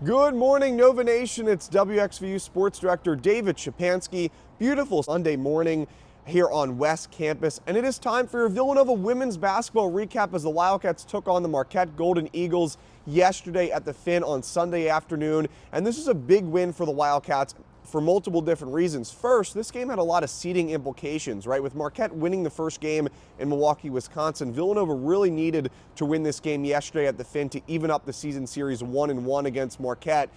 Good morning, Nova Nation. It's WXVU Sports Director David Szczepanski. Beautiful Sunday morning here on West Campus, and it is time for your Villanova women's basketball recap as the Wildcats took on the Marquette Golden Eagles yesterday at the Finn on Sunday afternoon. And this is a big win for the Wildcats for multiple different reasons. First, this game had a lot of seeding implications, right? With Marquette winning the first game in Milwaukee, Wisconsin, Villanova really needed to win this game yesterday at the Finn to even up the season series 1-1 against Marquette.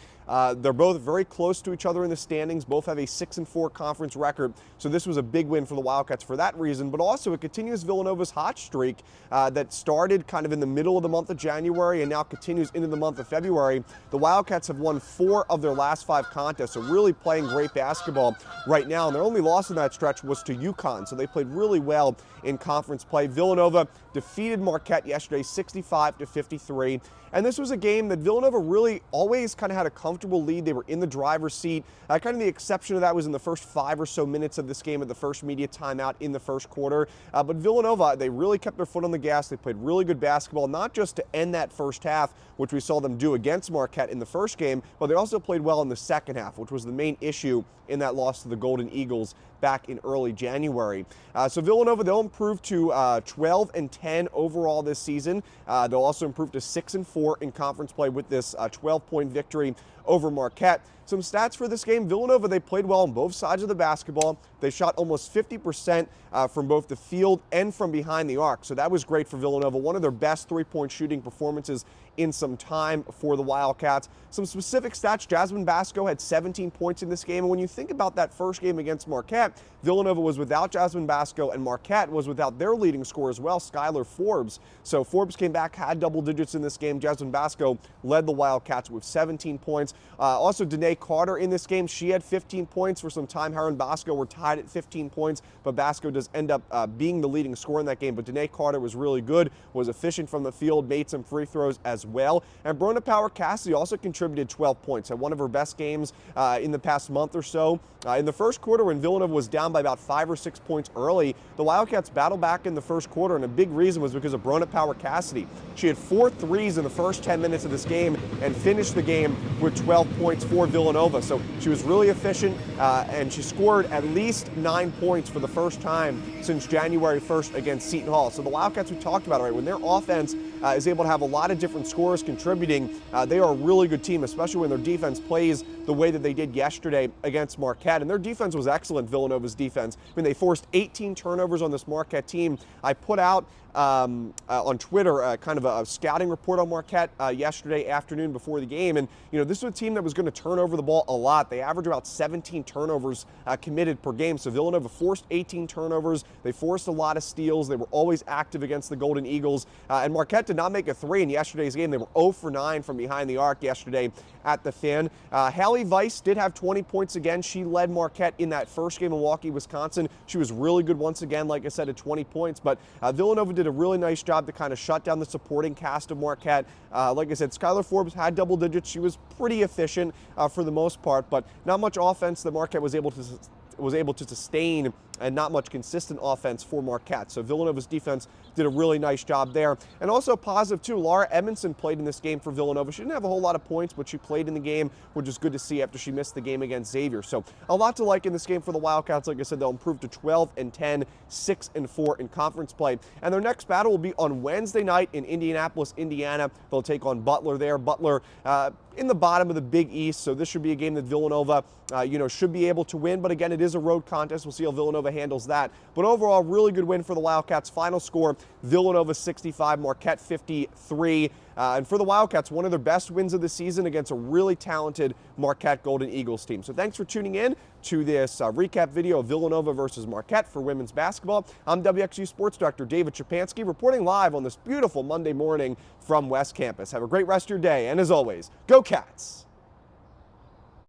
They're both very close to each other in the standings. Both have a 6-4 conference record. So this was a big win for the Wildcats for that reason, but also it continues Villanova's hot streak that started kind of in the middle of the month of January and now continues into the month of February. The Wildcats have won 4 of their last 5 contests, so really playing great basketball right now. And their only loss in that stretch was to UConn, so they played really well in conference play. Villanova defeated Marquette yesterday 65-53. And this was a game that Villanova really always kind of had a comfortable lead. They were in the driver's seat. Kind of the exception of that was in the first 5 or so minutes of this game at the first media timeout in the first quarter. But Villanova, they really kept their foot on the gas. They played really good basketball, not just to end that first half, which we saw them do against Marquette in the first game, but they also played well in the second half, which was the main issue in that loss to the Golden Eagles back in early January. So Villanova, they'll improve to 12-10 overall this season. They'll also improve to 6-4 in conference play with this 12-point victory over Marquette. Some stats for this game: Villanova, they played well on both sides of the basketball. They shot almost 50% from both the field and from behind the arc. So that was great for Villanova. One of their best three-point shooting performances in some time for the Wildcats. Some specific stats: Jasmine Basco had 17 points in this game. And when you think about that first game against Marquette, Villanova was without Jasmine Basco, and Marquette was without their leading scorer as well, Skylar Forbes. So Forbes came back, had double digits in this game. Jasmine Basco led the Wildcats with 17 points. Also, Danae Carter in this game, she had 15 points. For some time, her and Basco were tied at 15 points, but Basco does end up being the leading scorer in that game. But Danae Carter was really good, was efficient from the field, made some free throws as well. And Brona Power Cassidy also contributed 12 points, had one of her best games in the past month or so. In the first quarter, when Villanova was down by about 5 or 6 points early, the Wildcats battled back in the first quarter, and a big reason was because of Brona Power Cassidy. She had 4 threes in the first 10 minutes of this game and finished the game with 12 points for Villanova. So she was really efficient, and she scored at least 9 points for the first time since January 1st against Seton Hall. So the Wildcats, we talked about it, right? When their offense is able to have a lot of different scorers contributing, they are a really good team, especially when their defense plays the way that they did yesterday against Marquette. And their defense was excellent, Villanova's defense. I mean, they forced 18 turnovers on this Marquette team. I put out on Twitter kind of a scouting report on Marquette yesterday afternoon before the game. And, you know, this was a team that was going to turn over the ball a lot. They averaged about 17 turnovers committed per game. So Villanova forced 18 turnovers. They forced a lot of steals. They were always active against the Golden Eagles. And Marquette did not make a 3 in yesterday's game. They were 0 for 9 from behind the arc yesterday at the Finn. Hallie Weiss did have 20 points again. She led Marquette in that first game in Milwaukee, Wisconsin. She was really good once again, like I said, at 20 points. But Villanova did a really nice job to kind of shut down the supporting cast of Marquette. Like I said, Skylar Forbes had double digits. She was pretty efficient for the most part, but not much offense that Marquette was able to sustain, and not much consistent offense for Marquette. So Villanova's defense did a really nice job there. And also positive too, Laura Edmondson played in this game for Villanova. She didn't have a whole lot of points, but she played in the game, which is good to see after she missed the game against Xavier. So a lot to like in this game for the Wildcats. Like I said, they'll improve to 12-10, 6-4 in conference play. And their next battle will be on Wednesday night in Indianapolis, Indiana. They'll take on Butler there. Butler in the bottom of the Big East, so this should be a game that Villanova, should be able to win. But again, it is a road contest. We'll see how Villanova handles that. But overall, really good win for the Wildcats. Final score: Villanova 65, Marquette 53. And for the Wildcats, one of their best wins of the season against a really talented Marquette Golden Eagles team. So thanks for tuning in to this recap video of Villanova versus Marquette for women's basketball. I'm WXVU Sports Director David Szczepanski, reporting live on this beautiful Monday morning from West Campus. Have a great rest of your day, and as always, go Cats!